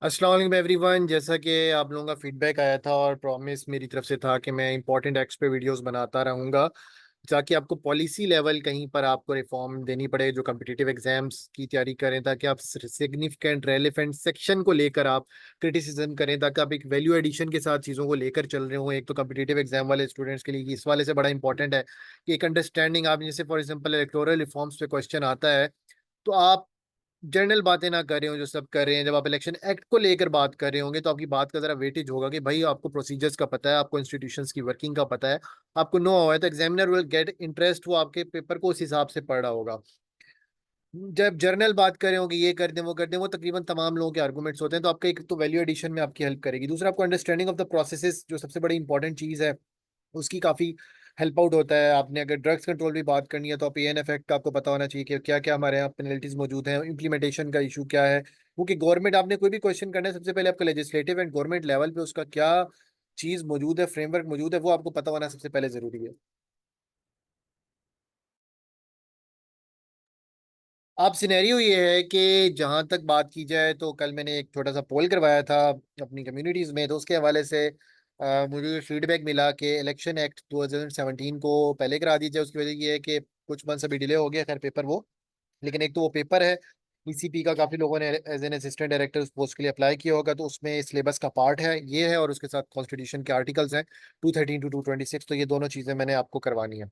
अस्सलाम वालेकुम एवरीवन। जैसा कि आप लोगों का फीडबैक आया था और प्रॉमिस मेरी तरफ से था कि मैं इंपॉर्टेंट एक्ट्स पे वीडियोस बनाता रहूंगा ताकि आपको पॉलिसी लेवल कहीं पर आपको रिफॉर्म देनी पड़े जो कम्पिटिटिव एग्जाम्स की तैयारी करें, ताकि आप सिग्निफिकेंट रेलिवेंट सेक्शन को लेकर आप क्रिटिसिज्म करें, ताकि आप एक वैल्यू एडिशन के साथ चीज़ों को लेकर चल रहे हो। एक तो कम्पिटिटिव एग्जाम वाले स्टूडेंट्स के लिए इस वाले से बड़ा इंपॉर्टेंट है कि एक अंडरस्टैंडिंग आप, जैसे फॉर एग्जाम्पल इलेक्टोरल रिफॉर्म्स पे क्वेश्चन आता है तो आप जनरल बातें ना कर रहे हो जो सब कर रहे हैं। जब आप इलेक्शन एक्ट को लेकर बात कर रहे होंगे तो आपकी बात का जरा वेटेज होगा कि भाई आपको प्रोसीजर्स का पता है, आपको इंस्टीट्यूशंस की वर्किंग का पता है, आपको नो हुआ है, तो एग्जामिनर विल गेट इंटरेस्ट, वो आपके पेपर को उस हिसाब से पढ़ रहा होगा। जब जर्नल बात कर रहे हो कि ये कर दें वो कर दें, वो तकरीबन तमाम लोगों के आर्गुमेंट्स होते हैं, तो आपका एक तो वैल्यू एडिशन में आपकी हेल्प करेगी। दूसरा, आपको अंडरस्टैंडिंग ऑफ द प्रोसेसेस, जो सबसे बड़ी इंपॉर्टेंट चीज़ है, उसकी काफ़ी हेल्प आउट होता है। आपने अगर ड्रग्स कंट्रोल भी बात करनी है तो आप एएन एक्ट का आपको पता होना चाहिए कि क्या क्या हमारे यहाँ पेनल्टीज मौजूद हैं, इम्प्लीमेंटेशन का इशू क्या है। क्योंकि गवर्नमेंट, आपने कोई भी क्वेश्चन करना है सबसे पहले आपका लेजिस्लेटिव एंड गवर्नमेंट लेवल पे उसका क्या चीज़ मौजूद है, फ्रेमवर्क मौजूद है, वो आपको पता होना सबसे पहले ज़रूरी है। आप सिनेरियो ये है कि जहां तक बात की जाए तो कल मैंने एक छोटा सा पोल करवाया था अपनी कम्युनिटीज में, तो उसके हवाले से मुझे फीडबैक मिला कि इलेक्शन एक्ट 2017 को पहले करा दीजिए। उसकी वजह ये है कि कुछ मंथ्स अभी डिले हो गया, खैर पेपर वो, लेकिन एक तो वो पेपर है ईसीपी का, काफी लोगों ने एज एन असिस्टेंट डायरेक्टर उस पोस्ट के लिए अप्लाई किया होगा, तो उसमें सिलेबस का पार्ट है ये है, और उसके साथ कॉन्स्टिट्यूशन के आर्टिकल्स हैं 213 टू 226, तो ये दोनों चीजें मैंने आपको करवानी है।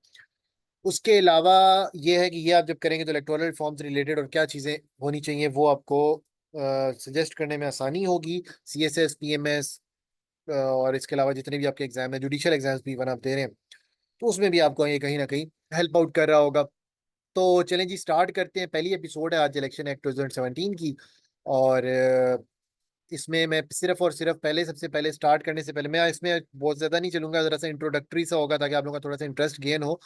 उसके अलावा ये है कि ये आप जब करेंगे तो इलेक्टोरल रिफॉर्म से रिलेटेड और क्या चीज़ें होनी चाहिए वो आपको सजेस्ट करने में आसानी होगी। सीएसएस, पीएमएस और इसके अलावा जितने भी आपके एग्जाम है, जुडिशियल एग्जाम्स भी वन आप दे रहे हैं, तो उसमें भी आपको ये कहीं ना कहीं हेल्प आउट कर रहा होगा। तो चलें जी, स्टार्ट करते हैं। पहली एपिसोड है आज इलेक्शन एक्ट 2017 की, और इसमें मैं सिर्फ और सिर्फ पहले, सबसे पहले स्टार्ट करने से पहले, मैं इसमें बहुत ज्यादा नहीं चलूंगा, जरा सा इंट्रोडक्टरी सा होगा ताकि आप लोगों का थोड़ा सा इंटरेस्ट गेन हो।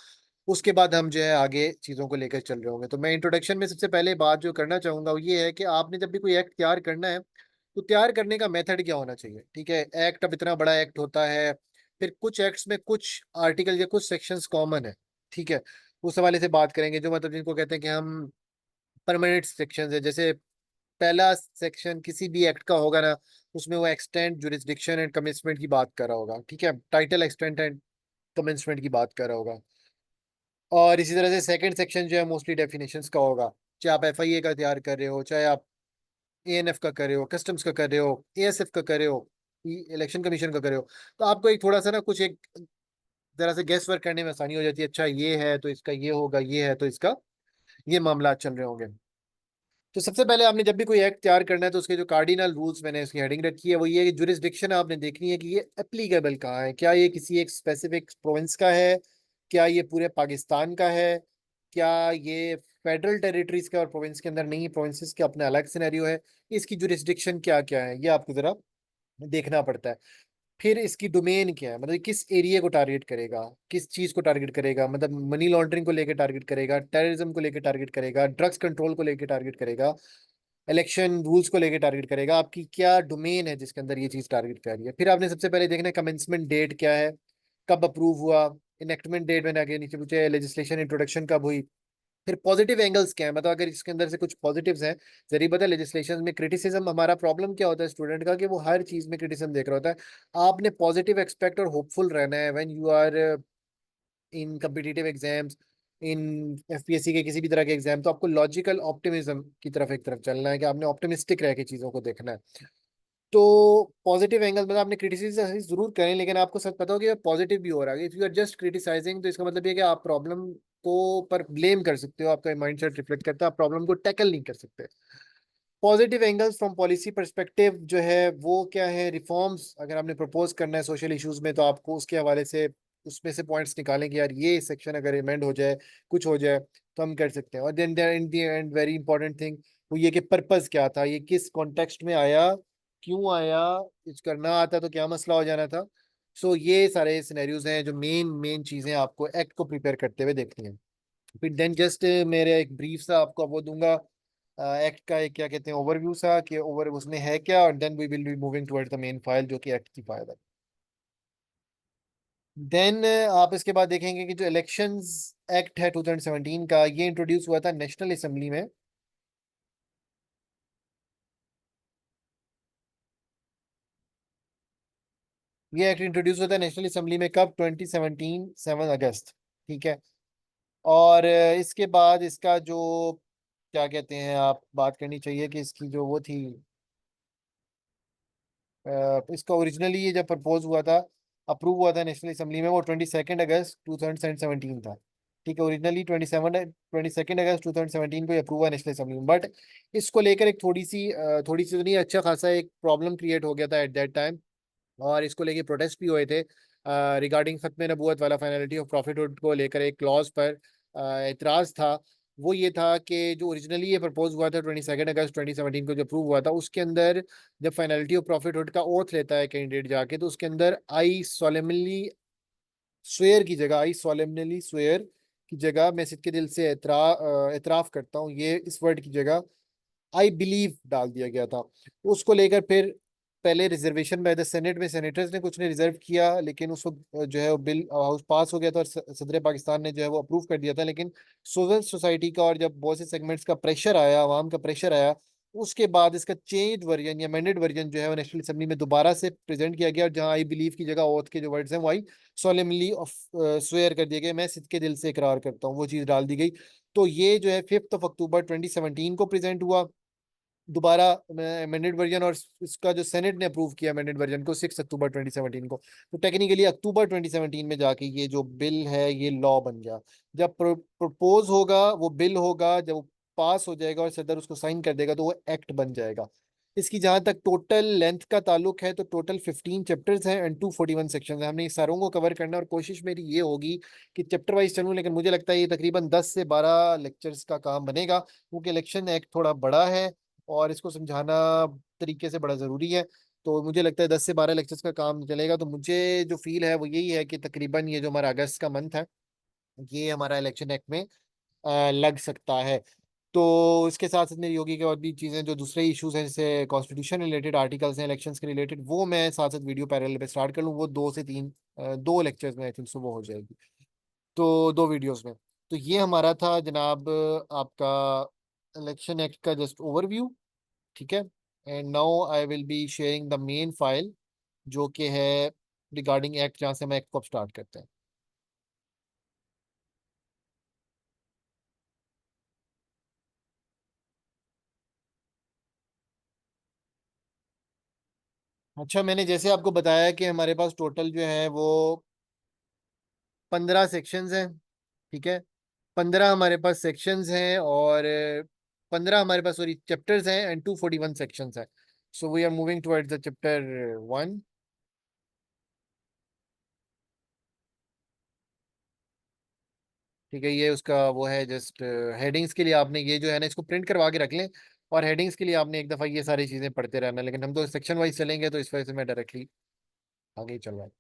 उसके बाद हम जो है आगे चीजों को लेकर चल रहे होंगे। तो मैं इंट्रोडक्शन में सबसे पहले बात जो करना चाहूंगा वो ये है कि आपने जब भी कोई एक्ट तैयार करना है तो तैयार करने का मेथड क्या होना चाहिए। ठीक है, एक्ट अब इतना बड़ा एक्ट होता है, फिर कुछ एक्ट्स में कुछ आर्टिकल या कुछ सेक्शंस कॉमन है। ठीक है, उस हवाले से बात करेंगे, जो मतलब जिनको कहते हैं कि हम परमानेंट सेक्शंस है। जैसे पहला सेक्शन किसी भी एक्ट का होगा ना, उसमें वो एक्सटेंट, जुरिस्डिक्शन एंड कमिटमेंट की बात कर रहा होगा। ठीक है, टाइटल, एक्सटेंट एंड कमिटमेंट की बात कर रहा होगा। और इसी तरह से सेकंड सेक्शन जो है मोस्टली डेफिनेशंस का होगा, चाहे आप एफआईए का तैयार कर रहे हो, चाहे आप एएनएफ का कर रहे हो, कस्टम्स का कर रहे हो, एएसएफ का कर रहे हो, इलेक्शन कमीशन का कर रहे हो, तो आपको एक थोड़ा सा ना कुछ एक जरा से गेस वर्क करने में आसानी हो जाती है। अच्छा ये है तो इसका ये होगा, ये है तो इसका ये मामला चल रहे होंगे। तो सबसे पहले आपने जब भी कोई एक्ट तैयार करना है तो उसके जो कार्डिनल रूल्स मैंने इसकी हेडिंग रखी है वो ये है कि जुरिस्डिक्शन आपने देखनी है कि ये एप्लीकेबल कहाँ है। क्या ये किसी एक स्पेसिफिक प्रोविंस का है, क्या ये पूरे पाकिस्तान का है, क्या ये फेडरल टेरिटरीज का और प्रोविंस के अंदर नहीं, प्रोविंसेस के अपना अलग सिनेरियो है। इसकी जुरिस्डिक्शन क्या क्या है ये आपको जरा देखना पड़ता है। फिर इसकी डोमेन क्या है, मतलब ये किस एरिया को टारगेट करेगा, किस चीज को टारगेट करेगा, मतलब मनी लॉन्ड्रिंग को लेकर टारगेट करेगा, टेररिज्म को लेकर टारगेट करेगा, ड्रग्स कंट्रोल को लेकर टारगेट करेगा, इलेक्शन रूल्स को लेकर टारगेट करेगा। आपकी क्या डोमेन है जिसके अंदर ये चीज टारगेट कर रही है। फिर आपने सबसे पहले देखना है कमेंसमेंट डेट क्या है, कब अप्रूव हुआ, इनेक्टमेंट डेट मैंने आगे नीचे पूछा है, लेजिस्लेशन इंट्रोडक्शन कब हुई। फिर पॉजिटिव एंगल्स क्या है, मतलब अगर इसके अंदर से कुछ पॉजिटिव्स हैं। जरिए बता, लेजिस्लेशन में क्रिटिसिज्म, हमारा प्रॉब्लम क्या होता है स्टूडेंट का कि वो हर चीज में क्रिटिसिज्म देख रहा होता है। आपने पॉजिटिव एक्सपेक्ट और होपफुल रहना है when you are in competitive exams, in FPSC के किसी भी तरह के एग्जाम, तो आपको लॉजिकल ऑप्टिमिज्म की तरफ एक तरफ चलना है कि आपने ऑप्टिमिस्टिक रह के चीजों को देखना है। तो पॉजिटिव एंगल मतलब आपने क्रिटिसिज्म जरूर करें, लेकिन आपको सच पता हो कि पॉजिटिव भी हो रहा है। If you are just criticising तो इसका मतलब ये है कि आप प्रॉब्लम को पर ब्लेम कर सकते हो, आपका माइंडसेट रिफ्लेक्ट करता है, आप प्रॉब्लम को टैकल नहीं कर सकते। Positive angles from policy perspective जो है वो क्या है, रिफॉर्म्स अगर आपने प्रपोज करना है सोशल इश्यूज में तो आपको उसके हवाले से उसमें से पॉइंट्स निकालें कि यार ये सेक्शन अगर अमेंड हो जाए, कुछ हो जाए तो हम कर सकते हैं। और then in the end very important thing वो ये कि पर्पस क्या था, ये किस कॉन्टेक्स्ट में आया, क्यों आया, कुछ करना आता तो क्या मसला हो जाना था। सो ये सारे सिनेरियोज हैं जो मेन मेन चीजें आपको एक्ट को प्रिपेयर करते हुए देखती हैं। फिर देन जस्ट मेरे एक ब्रीफ सा आपको वो दूंगा एक्ट का, एक क्या कहते हैं ओवरव्यू सा कि ओवर उसमें है क्या, और then we will be moving towards the main file जो कि एक्ट की फाइल है। देन आप इसके बाद देखेंगे कि जो इलेक्शंस एक्ट है 2017 का, ये इंट्रोड्यूस हुआ था नेशनल असेंबली में। ये एक्ट इंट्रोड्यूस होता है नेशनल असेंबली में कब? 2017 7 अगस्त। ठीक है। और इसके बाद इसका जो क्या कहते हैं, आप बात करनी चाहिए कि इसकी जो वो थी, इसका ओरिजिनली ये जब प्रपोज हुआ था, अप्रूव हुआ था नेशनल असेंबली में, वो 22 अगस्त 2017 था। ठीक है, ओरिजिनली 22 अगस्त 2017 को अप्रूव हुआ नेशनल असेंबली में। बट इसको लेकर एक थोड़ी सी तो नहीं, अच्छा खासा एक प्रॉब्लम क्रिएट हो गया था एट दैट टाइम। और इसको लेके प्रोटेस्ट भी हुए थे रिगार्डिंग खत्म नबूवत वाला फाइनलिटी ऑफ प्रॉफिटहुड को लेकर एक क्लॉज पर एतराज था। वो ये था कि जो ओरिजिनली ये प्रपोज हुआ था 22 अगस्त 2017 को जो अप्रूव हुआ था, उसके अंदर जब फाइनलिटी ऑफ प्रॉफिटहुड का ओथ लेता है कैंडिडेट जाके, तो उसके अंदर आई सोलेमनली स्वेयर की जगह मैं सिद्ध के दिल से एतराफ करता हूँ, ये इस वर्ड की जगह आई बिलीव डाल दिया गया था। उसको लेकर फिर पहले रिजर्वेशन बाय द सेनेट में सेनेटर्स ने कुछ ने रिजर्व किया, लेकिन उस वक्त जो है वो बिल हाउस पास हो गया था और सदर पाकिस्तान ने जो है वो अप्रूव कर दिया था। लेकिन सिविल सोसाइटी का और जब बहुत से सेगमेंट्स का प्रेशर आया, आवाम का प्रेशर आया, उसके बाद इसका चेंज वर्जन या अमेंडेड वर्जन जो है वो नेशनल असेंबली में दोबारा से प्रेजेंट किया गया, और जहां आई बिलीव की जगह ओथ के जो वर्ड्स हैं वो आई सोलेमनली ऑफ स्वेयर कर दिए गए, मैं सिद्ध के दिल से इकरार करता हूँ, वो चीज डाल दी गई। तो ये जो है 5 अक्टूबर 2017 को प्रेजेंट हुआ दोबारा अमेंडेड वर्जन, और इसका जो सेनेट ने अप्रूव किया अमेंडेड वर्जन को 6 अक्टूबर 2017 को। तो टेक्निकली अक्टूबर 2017 में जाके ये जो बिल है ये लॉ बन गया। जब प्रपोज होगा वो बिल होगा, जब वो पास हो जाएगा और सदर उसको साइन कर देगा तो वो एक्ट बन जाएगा। इसकी जहां तक टोटल लेंथ का ताल्लुक है, तो टोटल 15 चैप्टर्स हैं एंड 241 सेक्शन है। हमने इस सारों को कवर करना है, और कोशिश मेरी ये होगी कि चैप्टर वाइज चलूं, लेकिन मुझे लगता है ये तकरीबन 10 से 12 लेक्चर्स का काम बनेगा, क्योंकि इलेक्शन एक्ट थोड़ा बड़ा है और इसको समझाना तरीके से बड़ा ज़रूरी है। तो मुझे लगता है 10 से 12 लेक्चर्स का काम चलेगा। तो मुझे जो फील है वो यही है कि तकरीबन ये जो हमारा अगस्त का मंथ है, ये हमारा इलेक्शन एक्ट में लग सकता है। तो इसके साथ साथ मेरी योगी की और भी चीज़ें जो दूसरे इश्यूज हैं, जैसे कॉन्स्टिट्यूशन रिलेटेड आर्टिकल्स हैं इलेक्शंस के रिलेटेड, वो मैं साथ साथ वीडियो पैरेलल पे स्टार्ट कर लूँ। वो 2 से 3 2 लेक्चर्स में आई थिंक सुबह हो जाएगी, तो 2 वीडियोस में। तो ये हमारा था जनाब आपका इलेक्शन एक्ट का जस्ट ओवरव्यू। ठीक है। And now I will be sharing the main file, जो कि है रिगार्डिंग एक्ट, जहाँ से हम एक्ट को स्टार्ट करते हैं। अच्छा, मैंने जैसे आपको बताया कि हमारे पास टोटल जो है वो 15 सेक्शंस हैं। ठीक है, 15 हमारे पास सेक्शंस हैं, और 15 हमारे पास सॉरी चैप्टर्स हैं एंड 241 सेक्शंस हैं। So we are moving towards the chapter 1। ठीक है, ये उसका वो है जस्ट हेडिंग्स के लिए आपने ये जो है ना इसको प्रिंट करवा के रख लें, और हेडिंग्स के लिए आपने एक दफ़ा ये सारी चीज़ें पढ़ते रहना। लेकिन हम तो सेक्शन वाइज चलेंगे, तो इस वजह से मैं डायरेक्टली आगे ही चल रहा हूँ।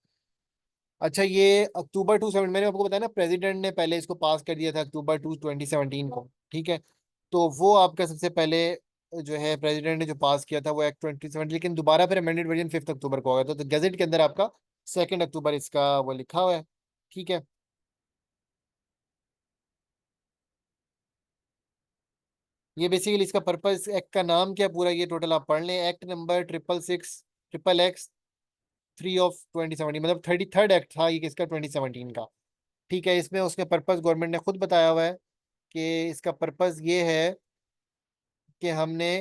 अच्छा, ये अक्टूबर 2 7 मैंने आपको बताया ना, प्रेसिडेंट ने पहले इसको पास कर दिया था अक्टूबर 2017 को। ठीक है, तो वो आपका सबसे पहले जो है प्रेसिडेंट ने जो पास किया था वो एक्ट 2017, लेकिन दोबारा फिर अमेंडेड वर्जन 5 अक्टूबर को होगा। तो गजट के अंदर आपका 2 अक्टूबर इसका वो लिखा हुआ है। ठीक है। ये बेसिकली इसका पर्पस, एक्ट का नाम क्या पूरा ये टोटल आप पढ़ लें, act number 666 triple x 3 of 2017, मतलब 33rd एक्ट था ये किसका, 2017 का। ठीक है, इसमें उसके पर्पस गवर्नमेंट ने खुद बताया हुआ है कि इसका पर्पस ये है कि हमने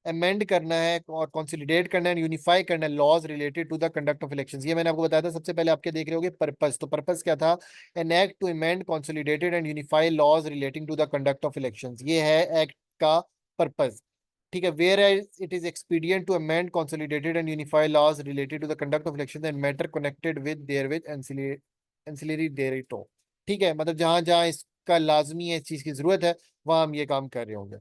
अमेंड करना है और कंसोलिडेट करना है, यूनिफाई करना है laws related to the conduct of elections. ये मैंने आपको बताया था सबसे पहले, आपके देख रहे होगे पर्पस। तो पर्पस क्या था? An act to amend consolidated and unify laws relating to the conduct of elections, ये है एक्ट का पर्पस। ठीक है, where it is expedient to amend consolidated and unify laws related to the conduct of elections and matter connected with there with ancillary thereto. ठीक है, मतलब जहां जहां इसका लाजमी है, इस चीज की जरूरत है, वहां हम ये काम कर रहे होंगे।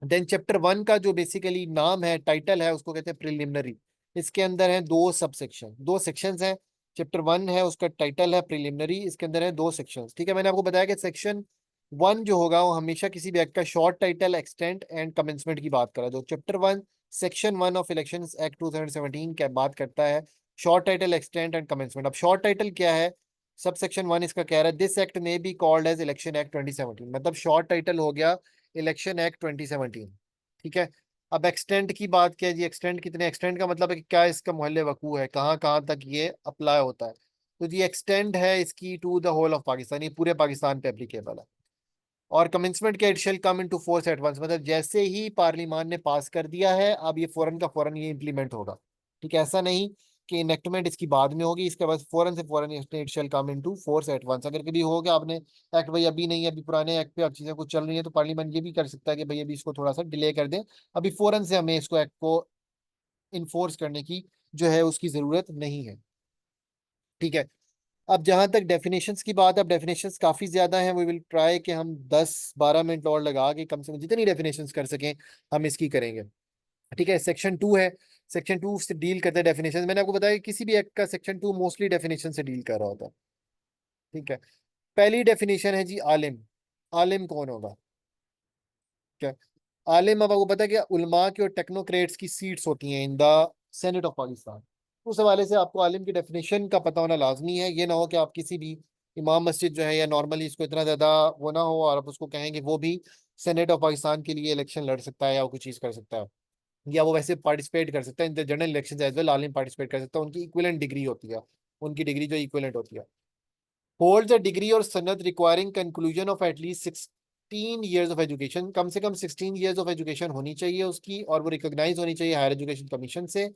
देन चैप्टर 1 का जो बेसिकली नाम है, टाइटल है, उसको कहते हैं प्रिलिमिनरी। इसके अंदर है 2 सब सेक्शन, 2 सेक्शंस हैं। चैप्टर 1 है, उसका टाइटल है प्रिलिमिनरी, इसके अंदर है 2 सेक्शंस। ठीक है, मैंने आपको बताया कि सेक्शन 1 जो होगा वो हमेशा किसी भी एक्ट का short title, extent and commencement की बात करा। जो chapter 1 section 1 of election act 2017 क्या बात करता है, short title, extent and commencement. अब शॉर्ट टाइटल क्या है? सब सेक्शन 1 इसका कह रहा है this act may be called as election act 2017, मतलब शॉर्ट टाइटल हो गया इलेक्शन एक्ट 2017। ठीक है, अब एक्सटेंट की बात क्या है जी, एक्सटेंट कितने, एक्सटेंट का मतलब है कि क्या इसका मोहल्ले वकू है, कहाँ कहाँ तक ये अप्लाई होता है। तो जी एक्सटेंड है इसकी to the whole of Pakistan, ये पूरे पाकिस्तान पे एप्लीकेबल है। और कमेंसमेंट के it shall come into force at once, मतलब जैसे ही पार्लियामान ने पास कर दिया है अब ये फौरन का फौरन ये इम्प्लीमेंट होगा। ठीक है, ऐसा नहीं कि इनेक्टमेंट इसकी बाद में होगी, इसके बाद फौरन से फौरन it shall come into force at once. अगर कभी हो गया आपने एक्ट भाई अभी नहीं है, अभी पुराने एक्ट पे अब चीजें कुछ चल रही है, तो पार्लियामेंट ये भी कर सकता है कि भाई अभी इसको थोड़ा सा डिले कर दें, अभी फौरन से हमें इसको एक्ट को इन्फोर्स करने की जो है उसकी जरूरत नहीं है। ठीक है, अब जहां तक डेफिनेशंस की बात है, अब डेफिनेशंस काफी ज्यादा हैं, वी विल ट्राई कि हम 10-12 मिनट और लगा के कम से कम जितनी डेफिनेशंस कर सकें हम इसकी करेंगे। ठीक है, सेक्शन 2 है, सेक्शन 2 से डील करते हैं डेफिनेशन। मैंने आपको बताया कि किसी भी एक्ट का सेक्शन 2 मोस्टली डेफिनेशन से डील कर रहा होता है। ठीक है, पहली डेफिनेशन है जी आलिम। आलिम कौन होगा? क्या आलिम, अब आपको पता है कि उलमा की और टेक्नोक्रेट्स की सीट्स होती हैं in the senate of Pakistan. उस हवाले से आपको आलिम की डेफिनेशन का पता होना लाजमी है। ये ना हो कि आप किसी भी इमाम मस्जिद जो है या नॉर्मली इसको इतना ज्यादा वो ना हो और आप उसको कहें कि वो भी सेनेट ऑफ पाकिस्तान के लिए इलेक्शन लड़ सकता है या कोई चीज कर सकता है, या वो वैसे पार्टिसिपेट कर सकता है in the general election as well. आलिम पार्टिसिपेट कर सकता है, उनकी इक्विवेलेंट डिग्री होती है, उनकी डिग्री जो इक्विवेलेंट होती है। होल्ड्स अ डिग्री और सनद requiring conclusion of at least 16 years of education, कम से कम 16 years ऑफ एजुकेशन होनी चाहिए उसकी, और वो रिकॉग्नाइज होनी चाहिए हायर एजुकेशन कमीशन से।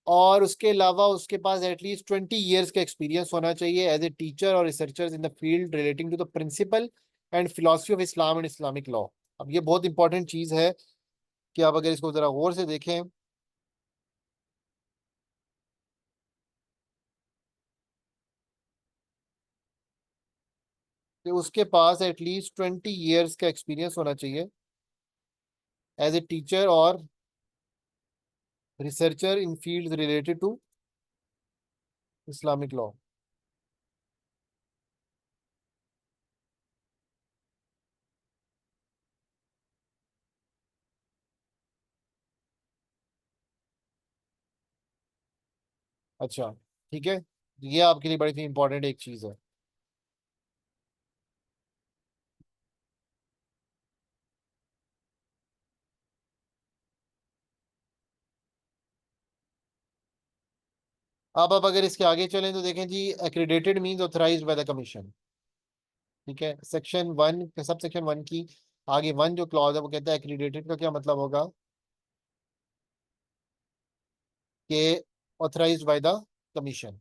और उसके अलावा उसके पास एटलीस्ट 20 years का एक्सपीरियंस होना चाहिए एज ए टीचर और researcher in the field relating to the principle and philosophy of Islam and Islamic law. अब ये बहुत इंपॉर्टेंट चीज है कि आप अगर इसको जरा गौर से देखें कि उसके पास एटलीस्ट 20 years का एक्सपीरियंस होना चाहिए एज ए टीचर और researcher in field related to Islamic law. अच्छा, ठीक है, ये आपके लिए बड़ी ही इंपॉर्टेंट एक चीज है। अब अगर इसके आगे चलें तो देखें जी, accredited means authorised by the commission. ठीक है, सेक्शन 1, सब सेक्शन 1 की आगे 1 जो क्लॉज है वो कहता है एक्रीडेटेड का क्या मतलब होगा कि authorised by the commission.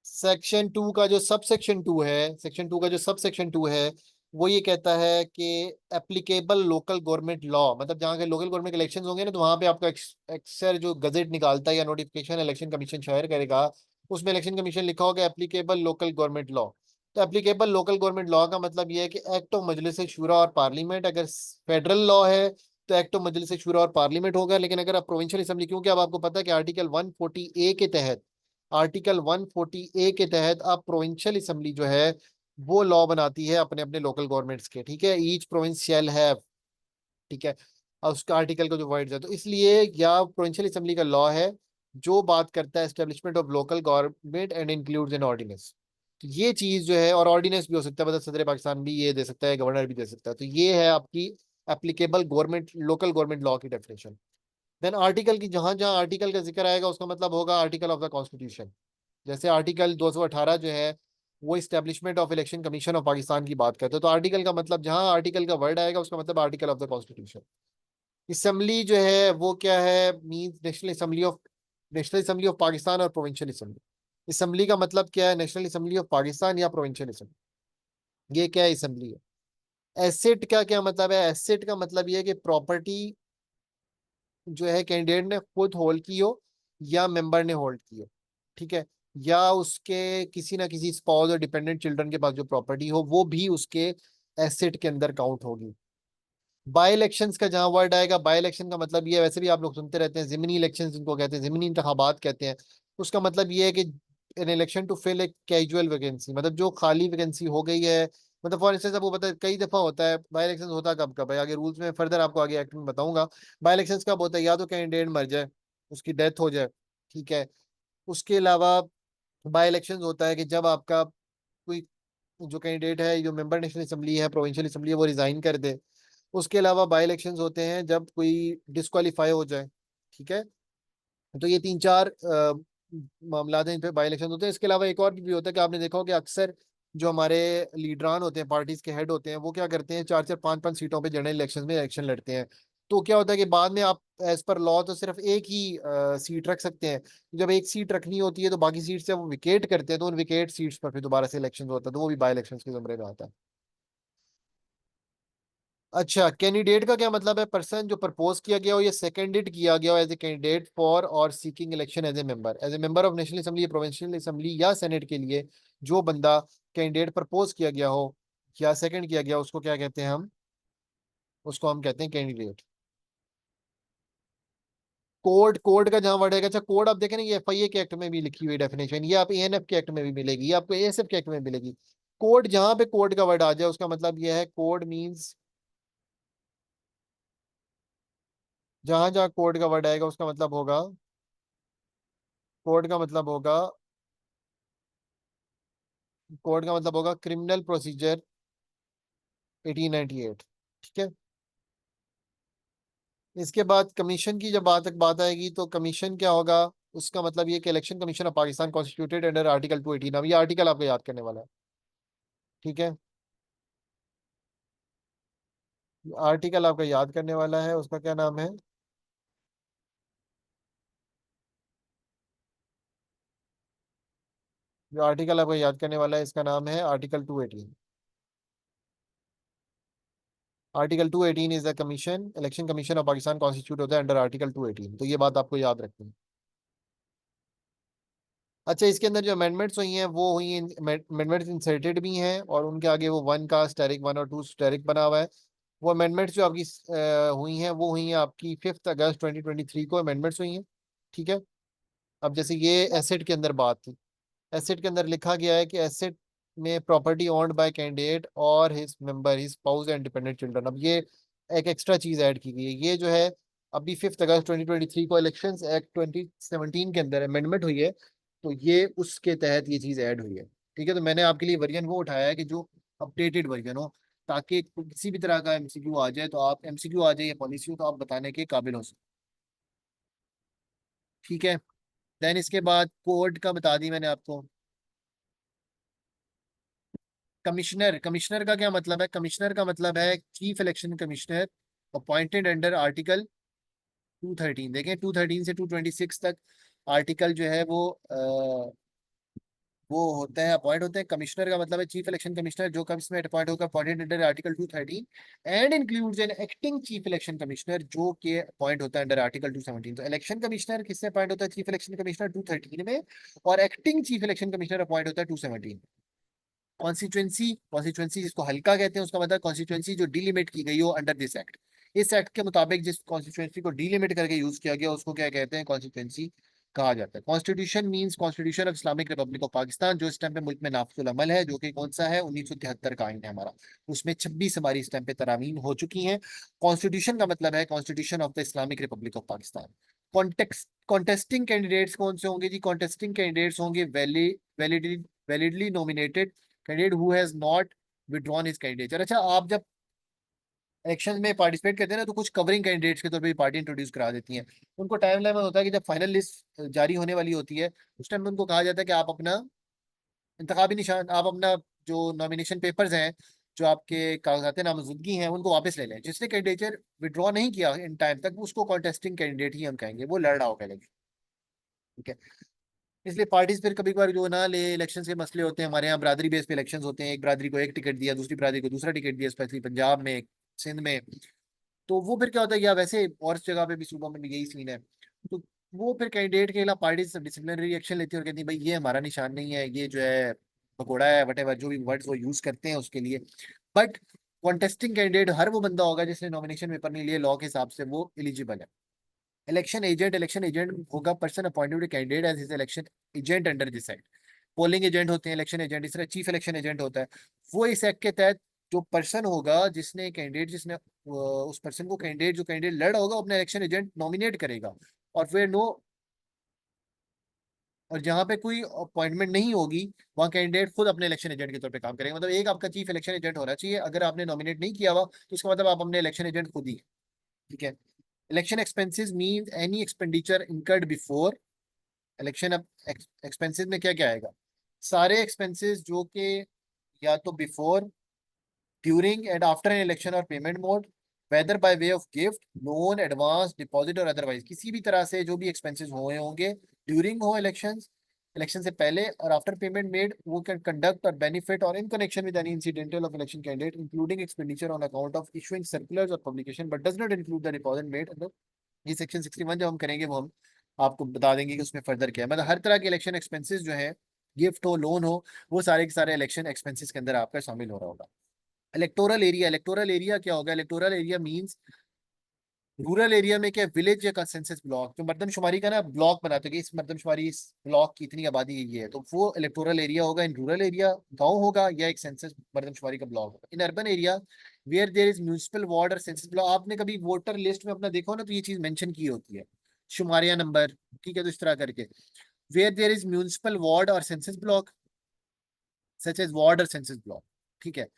Section 2 का जो सब सेक्शन 2 है, सेक्शन 2 का जो सब सेक्शन 2 है वो ये कहता है कि एप्लीकेबल लोकल गवर्नमेंट लॉ, मतलब जहाँ के लोकल गवर्नमेंट इलेक्शन होंगे ना, तो वहां पे आपका एक्सर जो गजेट निकालता है या नोटिफिकेशन इलेक्शन कमीशन शायर करेगा, उसमें इलेक्शन कमीशन लिखा होगा एप्लीकेबल लोकल गवर्नमेंट लॉ। तो एप्लीकेबल लोकल गवर्नमेंट लॉ का मतलब ये है कि एक्ट ऑफ मजलिस शूरा और पार्लियामेंट, अगर फेडरल लॉ है तो एक्ट ऑफ मजलिस शूरा और पार्लियामेंट होगा। लेकिन अगर आप प्रोविंशियल असेंबली, क्योंकि अब आपको पता है कि आर्टिकल 140A के तहत, आर्टिकल 140A के तहत आप प्रोविंशियल असेंबली जो है वो लॉ बनाती है अपने अपने लोकल गवर्नमेंट्स के। ठीक है, ईच प्रोविंस शैल हैव, ठीक है, और उसका आर्टिकल का जो वर्ड है, तो इसलिए या प्रोविंशियल असेंबली का लॉ है जो बात करता है establishment of local government and includes an ordinance. तो ये चीज जो है, और ऑर्डिनेंस भी हो सकता है, मतलब सदर पाकिस्तान भी ये दे सकता है, गवर्नर भी दे सकता है। तो ये है आपकी applicable government local government law की डेफिनेशन। देन आर्टिकल की, जहां जहां आर्टिकल का जिक्र आएगा उसका मतलब होगा आर्टिकल ऑफ द कॉन्स्टिट्यूशन। जैसे आर्टिकल 218 जो है वो establishment of election commission of Pakistan की बात करते हैं, तो आर्टिकल का मतलब, जहां आर्टिकल का वर्ड आएगा उसका मतलब article of the constitution. Assembly जो है वो क्या है, means national assembly of Pakistan और प्रोविंशियल असेंबली। असम्बली का मतलब क्या है, नेशनल असेंबली ऑफ पाकिस्तान या प्रोविंशियल असेंबली, ये क्या है असम्बली है। एसेट का क्या मतलब है, एसेट का मतलब ये है कि प्रॉपर्टी जो है कैंडिडेट ने खुद होल्ड की हो या मेंबर ने होल्ड की हो। ठीक है, या उसके किसी ना किसी स्पाउस और डिपेंडेंट चिल्ड्रन के पास जो प्रॉपर्टी हो वो भी उसके एसेट के अंदर काउंट होगी। बाई इलेक्शंस का जहां वर्ड आएगा, बाई इलेक्शन का मतलब ये है, वैसे भी आप लोग सुनते रहते हैं जिमनी इलेक्शंस जिनको कहते हैं, जिमनी इंतखाबात कहते हैं। उसका मतलब ये है कि एन इलेक्शन टू फिल एक कैजुअल वैकेंसी, मतलब जो खाली वैकेंसी हो गई है। मतलब फॉर इंस्टेंस आपको पता है कई दफा होता है बाई इलेक्शन, होता कब कब है, आगे रूल्स में फर्दर आपको आगे एक्ट में बताऊंगा। बाई इलेक्शन कब होता है, या तो कैंडिडेट मर जाए, उसकी डेथ हो जाए। ठीक है, उसके अलावा बाई इलेक्शन होता है कि जब आपका कोई जो कैंडिडेट है, जो मेंबर नेशनल असेंबली है, प्रोविंशियल असेंबली है, वो रिजाइन कर दे। उसके अलावा बाई इलेक्शंस होते हैं जब कोई डिस्क्वालीफाई हो जाए, ठीक है। तो ये तीन चार मामला हैं इन पे बाई इलेक्शन होते हैं। इसके अलावा एक और भी होता है कि आपने देखा हो कि अक्सर जो हमारे लीडरान होते हैं, पार्टीज के हेड होते हैं, वो क्या करते हैं, चार चार पांच पांच सीटों पे जनरल इलेक्शन में इलेक्शन लड़ते हैं। तो क्या होता है कि बाद में आप एज पर लॉ तो सिर्फ एक ही सीट रख सकते हैं। जब एक सीट रखनी होती है तो बाकी सीट से वो विकेट करते हैं, तो उन विकेट सीट्स पर फिर दोबारा से इलेक्शन होता है, तो वो भी बाई इलेक्शन के जमरे में आता है। अच्छा, कैंडिडेट का क्या मतलब है, पर्सन जो प्रपोज किया गया हो या सेकेंडेड किया गया हो एज ए कैंडिडेट फॉर और seeking election as a member of national assembly, provincial assembly या सेनेट के लिए जो बंदा कैंडिडेट प्रपोज किया गया हो या सेकंड किया गया, उसको क्या कहते हैं हम, उसको हम कहते हैं कैंडिडेट। कोड, कोड का जहां वर्ड है, अच्छा कोड आप देखें ना, ये एफआईए के एक्ट में भी लिखी हुई डेफिनेशन, ये आप एएनएफ के एक्ट में भी मिलेगी, ये आपको एएसएफ के एक्ट में मिलेगी। कोड, जहां पे कोड का वर्ड आ जाए उसका मतलब ये है, कोड मींस जहां जहां कोड का वर्ड आएगा उसका मतलब होगा, कोड का मतलब होगा, कोड का मतलब होगा क्रिमिनल प्रोसीजर 1898, ठीक है। इसके बाद कमीशन की जब बात आएगी तो कमीशन क्या होगा, उसका मतलब ये कि election commission of Pakistan constituted under article 218। अब ये आर्टिकल आपको याद करने वाला है, ठीक है। आर्टिकल आपका याद करने वाला है, उसका क्या नाम है, जो आर्टिकल आपको याद करने वाला है इसका नाम है article 218। Article 218 is the commission, election commission of Pakistan constitute होता है अंडर आर्टिकल 218, तो ये बात आपको याद रखनी है। अच्छा, इसके अंदर जो अमेंडमेंट्स हुई हैं वो हुई हैं, अमेंडमेंट्स इंसर्टेड भी हैं और उनके आगे वो वन का स्टेरिक, वन और टू स्टेरिक बना हुआ है। वो अमेंडमेंट्स जो आपकी हुई हैं वो हुई हैं आपकी 5 अगस्त 2023 को अमेंडमेंट्स हुई हैं, ठीक है। अब जैसे ये एसेट के अंदर बात थी, एसेट के अंदर लिखा गया है कि एसेट में प्रॉपर्टी ओन्ड बाय कैंडिडेट और his member, his spouse and dependent children. अब ये एक एक्स्ट्रा चीज ऐड की गई है, ये जो है अभी 5 अगस्त 2023 को इलेक्शंस एक्ट 2017 के अंदर अमेंडमेंट हुई है, तो ये उसके तहत ये चीज ऐड हुई है, ठीक है। तो मैंने आपके लिए वर्जन वो उठाया है कि जो अपडेटेड वर्जन हो, ताकि किसी भी तरह का एमसीक्यू आ जाए तो आप, एमसीक्यू आ जाए या पॉलिसी हो तो आप बताने के काबिल हो सकते, ठीक है। देन इसके बाद कोर्ट का बता दी मैंने आपको। कमिश्नर, कमिश्नर का क्या मतलब है, कमिश्नर का मतलब है chief election commissioner appointed under article 213। देखें 213 से 226 तक आर्टिकल जो है वो होते हैं, अपॉइंट होते हैं। कमिश्नर का मतलब है चीफ इलेक्शन कमिश्नर, जो कब इसमें अपॉइंट होगा, appointed under article 213 and includes an acting chief election commissioner, जो के अपॉइंट होता है अंडर आर्टिकल 217। तो इलेक्शन कमिश्नर किससे अपॉइंट होता है, चीफ इलेक्शन कमिश्नर 213 में, और acting chief election commissioner appoint होता है 217। कॉन्स्टिट्यूंसी, कॉन्स्टिट्यूंसी जिसको हल्का कहते हैं, उसका मतलब कॉन्स्टिट्यूंसी जो डिलिमिट की गई हो अंडर दिस एक्ट। इस एक्ट के मुताबिक जिस कॉन्स्टिट्यूंसी को डिलिमिट करके यूज किया गया उसको क्या कहते हैं, कॉन्स्टिट्यूंसी कहा जाता है। Constitution means constitution of Islamic Republic of Pakistan, जो इस टाइम पे मुल्क में नाफिजुल अमल है, जो कि कौन सा है, 1973 का आइन है हमारा। उसमें 26 हमारी इस टाइम पे तरामीम हो चुकी हैं। कॉन्स्टिट्यूशन का मतलब है constitution of the Islamic Republic of Pakistan. Context, contesting candidates कौन से होंगे जी, कॉन्टेस्टिंग कैंडिडेट्स होंगे validly validly nominated candidate who has not withdrawn his candidature. अच्छा, आप जब इलेक्शन में पार्टिसिपेट करते हैं ना, तो कुछ कवरिंग कैंडिडेट्स के तौर पे पार्टी इंट्रोड्यूस करा देती हैं। उनको टाइम लाइन होता है कि जब फाइनल लिस्ट जारी होने वाली होती है, उस टाइम में उनको कहा जाता है कि आप अपना इंतखाबी निशान, आप अपना जो नॉमिनेशन पेपर्स हैं, जो आपके कागजात नामजदगी हैं, उनको वापस ले लें। जिसने कैंडिडेचर विड्रॉ नहीं किया इन टाइम तक, उसको कॉन्टेस्टिंग कैंडिडेट ही हम कहेंगे, वो लड़ रहा होगा इलेक्शन, ठीक है। इसलिए पार्टीज फिर कभी कभार जो ना ले, इलेक्शन के मसले होते हैं हमारे यहाँ, बरादरी बेस पे इलेक्शन होते हैं, एक बरादरी को एक टिकट दिया, दूसरी बरादरी को दूसरा टिकट दिया, स्पेशली पंजाब में, सिंध में। तो वो फिर क्या होता है, या वैसे और जगह पे भी, सूबों में भी यही सीन है। तो वो फिर कैंडिडेट के खिलाफ पार्टी डिसिप्लिनरी एक्शन लेती है और कहती है भाई ये हमारा निशान नहीं है, ये जो है भगोड़ा है, वट जो भी वर्ड्स वो यूज करते हैं उसके लिए। बट कॉन्टेस्टिंग कैंडिडेट हर वो बंदा होगा जिसने नॉमिनेशन पेपर नहीं लिए, लॉ के हिसाब से वो एलिजिबल है। इलेक्शन एजेंट होगा person appointed candidate as his election agent under this act. Polling agent होते हैं इलेक्शन एजेंट, इस तरह चीफ इलेक्शन एजेंट होता है। वो इस एक्ट के तहत जो पर्सन होगा, जिसने कैंडिडेट, जिसने उस पर्सन को कैंडिडेट, जो कैंडिडेट लड़ होगा, अपना इलेक्शन एजेंट नॉमिनेट करेगा। और फिर नो, और जहाँ पे कोई अपॉइंटमेंट नहीं होगी वहाँ कैंडिडेट खुद अपने इलेक्शन एजेंट के तौर पे काम करेंगे। मतलब एक आपका चीफ इलेक्शन एजेंट होना चाहिए, अगर आपने नॉमिनेट नहीं किया हुआ तो इसका मतलब आप अपने इलेक्शन एजेंट खुद ही हैं। ठीक है। Election expenses mean any expenditure incurred before election. अब एक्सपेंसेस में क्या क्या आएगा? सारे एक्सपेंसेस जो कि या तो before, during and after an election और payment mode, whether by way of gift, loan, advance, deposit और अदरवाइज, किसी भी तरह से जो भी एक्सपेंसेस हुए होंगे ड्यूरिंग हो इलेक्शंस, इलेक्शन से पहले और आफ्टर पेमेंट मेड, वो कैन कंडक्ट और बेनिफिट और in connection with any incidental of election candidate including expenditure on account of issuing circulars और publication but does not include the deposit made under. ये section 61 जब हम करेंगे वो हम आपको बता देंगे कि उसमें फर्दर क्या है। मतलब हर तरह के इलेक्शन एक्सपेंसेस जो है, गिफ्ट हो, लोन हो, वो सारे के सारे इलेक्शन एक्सपेंसेस के अंदर आपका शामिल हो रहा होगा। इलेक्टोरल एरिया, इलेक्टोरल एरिया क्या होगा? Electoral area means rural area में क्या, विलेज या सेंसस ब्लॉक, जो मर्दमशुमारी का ना ब्लॉक बनाते हैं कि इस मर्दमशुमारी इस ब्लॉक की इतनी आबादी ये है, तो वो इलेक्टोरल एरिया होगा। इन रूरल एरिया गांव होगा या एक सेंसस मर्दमशुमारी का ब्लॉक होगा। In urban area where there is municipal ward और सेंसस ब्लॉक, आपने कभी वोटर लिस्ट में अपना देखा हो ना तो ये चीज मेंशन की होती है, शुमारिया नंबर। ठीक है, तो इस तरह करके where there is municipal ward और census block, such as ward और सेंसस ब्लॉक। ठीक है।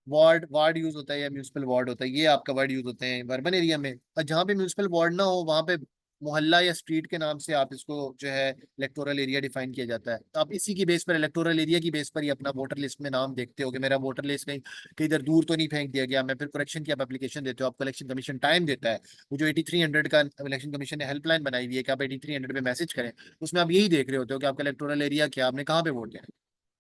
वार्ड वार्ड यूज होता है या म्यूनिसिपल वार्ड होता है, ये आपका वर्ड यूज होते हैं अर्बन एरिया में। और जहाँ पे म्यूनिसिपल वार्ड ना हो वहाँ पे मोहल्ला या स्ट्रीट के नाम से आप इसको जो है इलेक्टोरल एरिया डिफाइन किया जाता है। तो आप इसी की बेस पर, इलेक्टोरल एरिया की बेस पर ही अपना वोटर लिस्ट में नाम देखते हो कि मेरा वोटर लिस्ट कहीं कहीं इधर दूर तो नहीं फेंक दिया गया। मैं फिर करेक्शन की आप एप्लीकेशन देते हो, आपको इलेक्शन कमीशन टाइम देता है। वो जो 8300 का इलेक्शन कमीशन ने हेल्पलाइन बनाई हुई है कि आप 8300 पे मैसेज करें, उसमें आप यही देख रहे होते हो कि आपका इलेक्टोरल एरिया क्या, आपने कहाँ पे वोट दिया।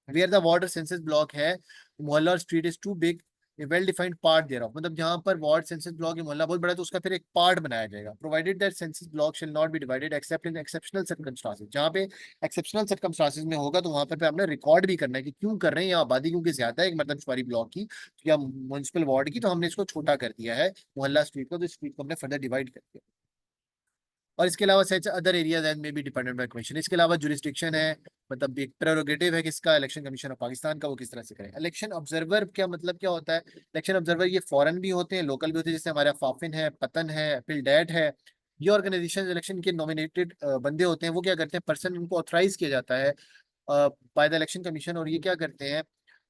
Where the ward census block है, मोहल्ला और street is too big, a well defined part दे रहा हूँ, मतलब जहां पर वार्ड सेंसस ब्लॉक या मोहल्ला बहुत बड़ा है तो उसका फिर एक पार्ट बनाया जाएगा। Provided that census block shall not be divided accept in exceptional circumstances, जहां पे एक्सेप्शनल सर्कमस्टांसेस में होगा तो वहां पर आपने रिकॉर्ड भी करना है कि क्यों कर रहे हैं, या आबादी क्योंकि ज्यादा है एक मर्दमशुमारी ब्लॉक की या म्यूनसिपल वार्ड की, तो हमने इसको छोटा कर दिया है मोहल्ला स्ट्रीट को, तो स्ट्रीट को हमने फर्दर डिवाइड कर दिया। और इसके अलावा सच अदर एरियाज एंड में भी डिपेंडेंट बाय कमीशन। इसके अलावा जुरिस्डिक्शन है, मतलब एक प्रेरोगेटिव है किसका, इलेक्शन कमीशन ऑफ पाकिस्तान का, वो किस तरह से करें। इलेक्शन ऑब्जर्वर क्या मतलब क्या होता है? इलेक्शन ऑब्जर्वर ये फॉरेन भी होते हैं, लोकल भी होते हैं, जैसे हमारा फाफिन है, पतन है, पिलडेट है। ये ऑर्गेनाइजेशन इलेक्शन के नॉमिनेटेड बंदे होते हैं, वो क्या करते हैं, पर्सन उनको ऑथराइज किया जाता है बाय द इलेक्शन कमीशन, और ये क्या करते हैं,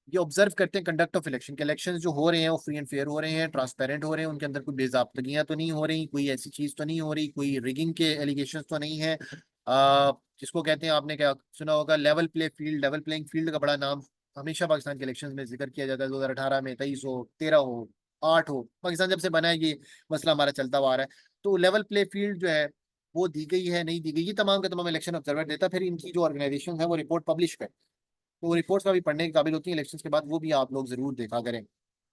ये ऑब्जर्व करते हैं कंडक्ट ऑफ इलेक्शन, के इलेक्शन जो हो रहे हैं वो फ्री एंड फेयर हो रहे हैं, ट्रांसपेरेंट हो रहे हैं, उनके अंदर कोई बेजाब्तगियां तो नहीं हो रही, कोई ऐसी चीज तो नहीं हो रही, कोई रिगिंग के एलिगेशन तो नहीं है। जिसको कहते हैं, आपने क्या सुना होगा, level play field, level playing field का बड़ा नाम हमेशा पाकिस्तान के इलेक्शन में जिक्र किया जाता है। 2018 में, 23 हो, 13 हो, 8 हो, पाकिस्तान जब से बना है ये मसला हमारा चलता हुआ आ रहा है। तो लेवल प्ले फील्ड जो है वो दी गई है, नहीं दी गई, ये तमाम का तमाम इलेक्शन ऑब्जर्वर देता है। फिर इनकी जो ऑर्गेनाइजेशन है वो रिपोर्ट पब्लिश करे, तो वो रिपोर्ट्स का भी पढ़ने के काबिल होती है इलेक्शंस के बाद, वो भी आप लोग जरूर देखा करें।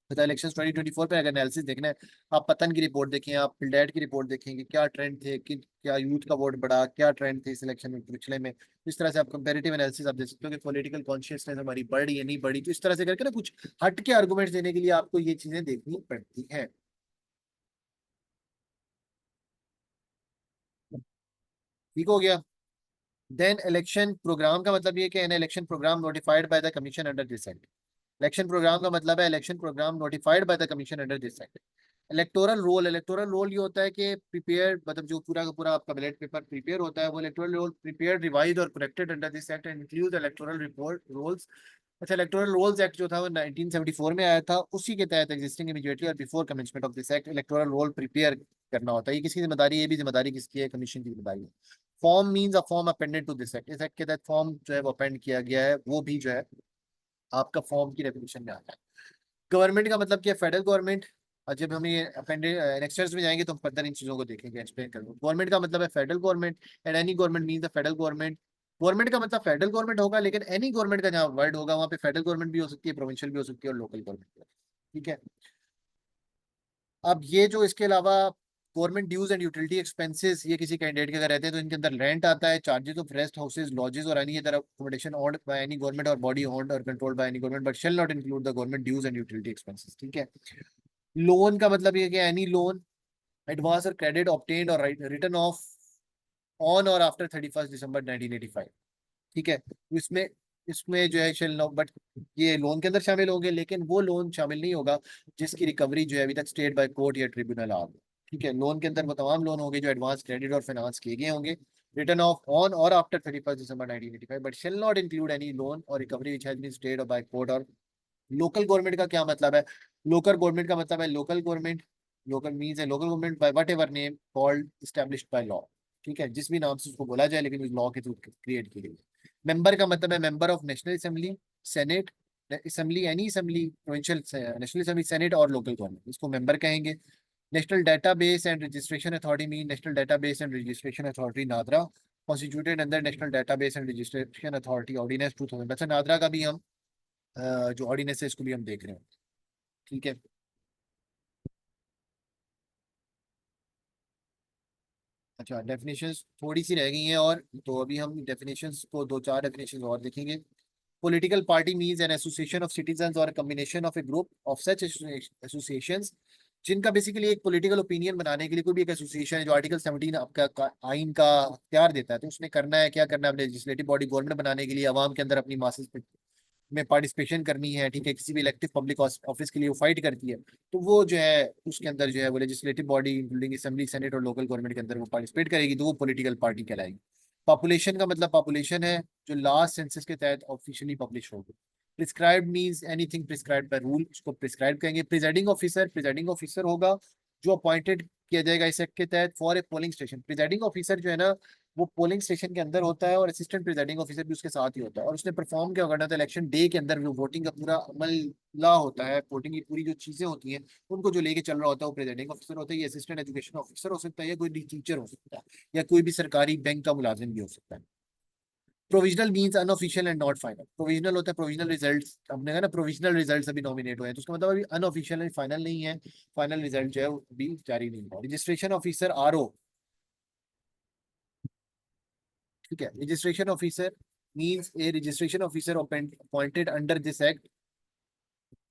तो इलेक्शन 2024 पे अगर एनालिसिस देखना है, आप पतन की रिपोर्ट देखें, आप फिल्डेट की रिपोर्ट देखें कि क्या ट्रेंड थे, कि क्या यूथ का वोट बढ़ा, क्या ट्रेंड थे इस इलेक्शन में पिछले में। इस तरह से आप कंपेरेटिव एनालिसिस आप देख सकते हो कि पॉलिटिकल कॉन्शियसनेस हमारी बढ़ी या नहीं बढ़ी। तो इस तरह से करके ना कुछ हट के आर्गूमेंट्स देने के लिए आपको ये चीजें देखनी पड़ती है। ठीक हो गया। देन इलेक्शन प्रोग्राम का मतलब ये कि an election programme notified by the commission under this act. Election programme का मतलब है election programme notified by the commission under this act. Electoral roll, electoral roll ये होता है कि प्रिपेयर, मतलब जो पूरा का पूरा आपका बैलेट पेपर प्रिपेयर होता है, वो इलेक्टोरल रोल प्रिपेयर्ड, रिवाइज और corrected under this act and include electoral report rolls. अच्छा, इलेक्टोरल रोल्स एक्ट जो था वो 1974 में आया था, उसी के तहत एग्जिस्टिंग इमीडिएटली और before commencement of this act electoral role prepare करना होता है। ये किसकी जिम्मेदारी है? ये भी जिम्मेदारी किसकी है? कमीशन की जिम्मेदारी है। Form means a form appended to this act, इस एक्ट के तहत फॉर्म जो है वो अपेंड किया गया है, वो भी जो है आपका फॉर्म की डेफिनेशन में आता है। गवर्नमेंट का मतलब क्या है? Federal government. और जब हम ये अपेंडेड नेक्स्ट में जाएंगे तो हम फर्दर इन चीजों को देखेंगे, एक्सप्लेन करूंगा। गवर्नमेंट का मतलब है federal government, and any government mean the federal government. Government का मतलब फेडरल गवर्नमेंट होगा, लेकिन एनी गवर्नमेंट का जहाँ वर्ड होगा वहाँ पे फेडरल गवर्नमेंट भी हो सकती है, प्रोविंशियल भी हो सकती है, और लोकल गवर्नमेंट भी हो सकती है। ठीक है। अब ये जो इसके अलावा government dues and utility expenses, ये किसी कैंडिडेट के अगर रहते हैं तो इनके अंदर रेंट आता है, charges of rest houses, lodges और any other accommodation owned by any government और बॉडी ओन्ड और controlled by any government but shall not include the government dues and utility expenses. ठीक है। लोन का मतलब ये है कि एनी लोन, एडवांस और क्रेडिट ऑब्टेन्ड और रिटर्न ऑफ ऑन और आफ्टर 31 दिसंबर 1985। ठीक है। तो इसमें इसमें जो है शेल नो, बट ये लोन के अंदर शामिल होंगे, लेकिन वो लोन शामिल नहीं होगा जिसकी रिकवरी जो है अभी तक स्टेट बाय कोर्ट या ट्रिब्यूनल आ गई। ठीक है। लोन के अंदर वो तमाम लोन होंगे जो एडवांस क्रेडिट और फाइनेंस किए गए होंगे, written off on or after 31st December 1985 but shall not include any loan or recovery which has been stayed by court or local government का क्या मतलब है? लोकल गवर्नमेंट का मतलब है लोकल गवर्नमेंट, लोकल मीन्स है local government by what ever name called established by law. ठीक है, जिस भी नाम से उसको बोला जाए लेकिन उस लॉ के थ्रू क्रिएट की गई। मेंबर का मतलब है member of national assembly, senate, assembly, any assembly, provincial, national assembly, senate और लोकल गवर्नमेंट, इसको मेंबर कहेंगे। National database and registration authority mean national database and registration authority NADRA, constituted under national database and registration authority ordinance 2000। अच्छा, नादरा का भी हम जो ordinance है इसको भी हम देख रहे हैं। ठीक है, अच्छा डेफिनेशंस थोड़ी सी रह गई हैं और तो अभी हम डेफिनेशंस को दो चार डेफिनेशंस और देखेंगे। Political party means an association of citizens और combination of a group of such associations जिनका बेसिकली एक पॉलिटिकल ओपिनियन बनाने के लिए कोई भी एक एसोसिएशन है जो आर्टिकल 17 आपका आइन का अख्तियार देता है, तो उसने करना है क्या करना है, अपने लेजिस्लेटिव बॉडी गवर्नमेंट बनाने के लिए अवाम के अंदर अपनी मासेस में पार्टिसिपेशन करनी है। ठीक है, किसी भी इलेक्टिव पब्लिक ऑफिस के लिए वो फाइट करती है, तो वो जो है उसके अंदर जो है वो legislative body including assembly, senate और लोकल गवर्नमेंट के अंदर वो पार्टिसिपेट करेगी, तो वो पॉलिटिकल पार्टी कहलाएगी। पॉपुलेशन का मतलब पॉपुलेशन है जो लास्ट सेंसस के तहत ऑफिशियली पब्लिश होगी। Prescribed means anything prescribed by rule, उसको प्रिस्क्राइब कहेंगे। प्रिजाइडिंग ऑफिसर, प्रिजाइडिंग ऑफिसर होगा जो अपॉइंटेड किया जाएगा इस एक्ट के तहत for a polling station. Presiding officer जो है ना वो पोलिंग स्टेशन के अंदर होता है और असिस्टेंट प्रिजाइडिंग ऑफिसर भी उसके साथ ही होता है, और उसने परफॉर्म क्या करना था इलेक्शन डे के अंदर, जो वोटिंग का पूरा अमला होता है, वोटिंग की पूरी जो चीजें होती हैं उनको जो लेके चल रहा होता है वो प्रिजाइडिंग ऑफिसर होता है। ये असिस्टेंट एजुकेशन ऑफिसर हो सकता है या कोई टीचर हो सकता है या कोई भी सरकारी बैंक का मुलाजिम भी हो सकता है। Provisional means unofficial and not final. Provisional होता है प्रोविजनल रिजल्ट्स, हमने कहा ना प्रोविजनल रिजल्ट्स अभी नॉमिनेट हुए हैं तो उसका मतलब अभी अनऑफिशियल है, फाइनल नहीं है, फाइनल रिजल्ट जो है वो अभी जारी नहीं हुआ। रजिस्ट्रेशन ऑफिसर आरओ, ठीक है, registration officer means a registration officer appointed under this act,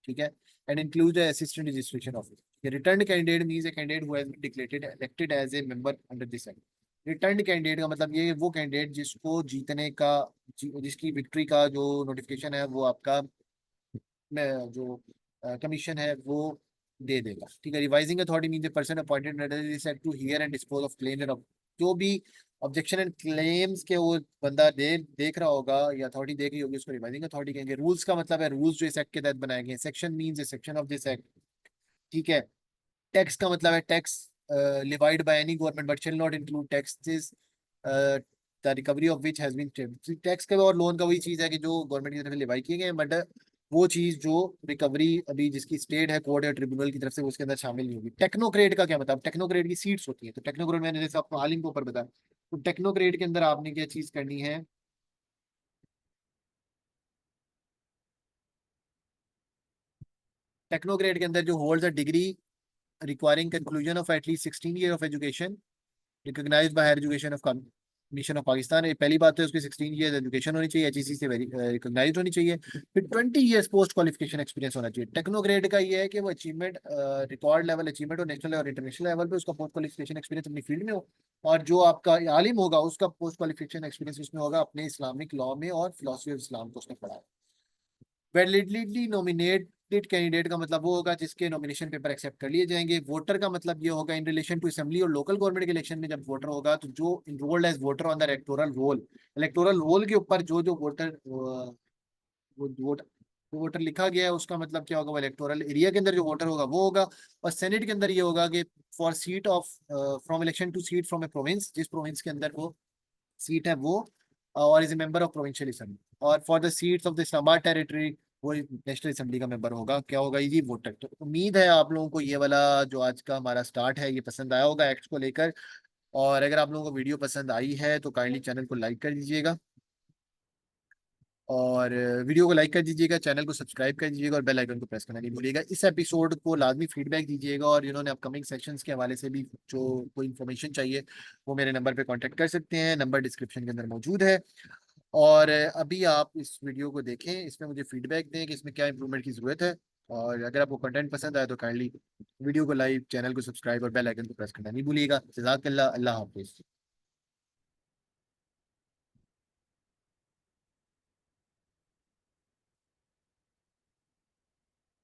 ठीक है, and include assistant registration officer. Return candidate means a candidate who has been declared elected as a member under this act. Return candidate का मतलब ये वो candidate जिसको जीतने का जिसकी विक्ट्री का जो नोटिफिकेशन है वो आपका जो कमीशन है वो दे देगा। ठीक है, revising authority means the person appointed under this act to hear and dispose of claim and जो भी ऑब्जेक्शन एंड क्लेम्स के वो बंदा देख रहा होगा या अथॉरिटी देख रही होगी उसको रिवाइजिंग अथॉरिटी कहेंगे। रूल्स का मतलब है रूल्स जो इस एक्ट के तहत बनाए गए। Section means section of this act. ठीक है, टैक्स का मतलब है tax levied by any government but shall not include taxes the recovery of which has been tax का और लोन का वही चीज है कि जो गवर्नमेंट की तरफ से लिवाई किए गए बट वो चीज जो रिकवरी अभी जिसकी स्टेट है कोर्ट या ट्रिब्यूनल की तरफ से वो उसके अंदर शामिल नहीं होगी। टेक्नोक्रेट का क्या मतलब, टेक्नोक्रेट की सीट्स होती है, तो टेक्नोक्रेट मैंने जैसे आपको हाल ही के ऊपर बताया, तो टेक्नोक्रेट के अंदर आपने क्या चीज करनी है, टेक्नोक्रेट के अंदर जो holds a degree requiring conclusion of at least 16 year of education recognised by higher education of commission of Pakistan. ये पहली बात है उसकी 16 इयर्स एजुकेशन होनी चाहिए, एचईसी से रिकॉग्नाइज्ड होनी चाहिए। फिर 20 इयर्स पोस्ट क्वालिफिकेशन एक्सपीरियंस होना चाहिए। टेक्नोग्रेड का ये है कि वो अचीवमेंट रिकॉर्ड लेवल अचीवमेंट और नेशनल और इंटरनेशनल लेवल पे उसका पोस्ट क्वालिफिकेशन एक्सपीरियंस अपनी फील्ड में हो, और जो आपका आलिम होगा उसका पोस्ट क्वालिफिकेशन एक्सपीरियंस उसमें होगा अपने इस्लामिक लॉ में और फिलोसफी ऑफ इस्लाम को उसने पढ़ा है। वैलिडली नॉमिनेटेड कैंडिडेट का मतलब वो होगा जिसके नॉमिनेशन पेपर एक्सेप्ट कर लिए जाएंगे। वोटर का मतलब ये होगा इन रिलेशन टू असेंबली और लोकल गवर्नमेंट के इलेक्शन में जब वोटर होगा तो जो enrolled as voter on the electoral roll के ऊपर जो जो वोटर वो वोट वोटर लिखा गया है उसका मतलब क्या होगा, वो इलेक्टोरल एरिया के अंदर जो वोटर होगा वो होगा। और सेनेट के अंदर ये होगा कि for seat of from election to seat from a province, जिस प्रोविंस के अंदर वो सीट है वो, और is a member of provincial assembly. और for the seats of the Islamabad territory वो नेशनल असेंबली का मेंबर होगा, क्या होगा ये वोटर। तो उम्मीद है आप लोगों को ये वाला जो आज का हमारा स्टार्ट है ये पसंद आया होगा एक्ट को लेकर। और अगर आप लोगों को वीडियो पसंद आई है तो काइंडली चैनल को लाइक कर दीजिएगा, और वीडियो को लाइक कर दीजिएगा, चैनल को सब्सक्राइब कर दीजिएगा और बेल आइकन को प्रेस करना नहीं भूलिएगा। इस एपिसोड को लाजमी फीडबैक दीजिएगा, और जिन्होंने अपकमिंग सेशंस के हवाले से भी जो कोई इन्फॉर्मेशन चाहिए वो मेरे नंबर पे कांटेक्ट कर सकते हैं, नंबर डिस्क्रिप्शन के अंदर मौजूद है। और अभी आप इस वीडियो को देखें, इसमें मुझे फीडबैक दें कि इसमें क्या इंप्रूवमेंट की ज़रूरत है, और अगर आपको कंटेंट पसंद आए तो काइंडली वीडियो को लाइक, चैनल को सब्सक्राइब और बेल आइकन को प्रेस करना नहीं भूलिएगा। जज़ाकल्लाह, अल्लाह हाफिज़।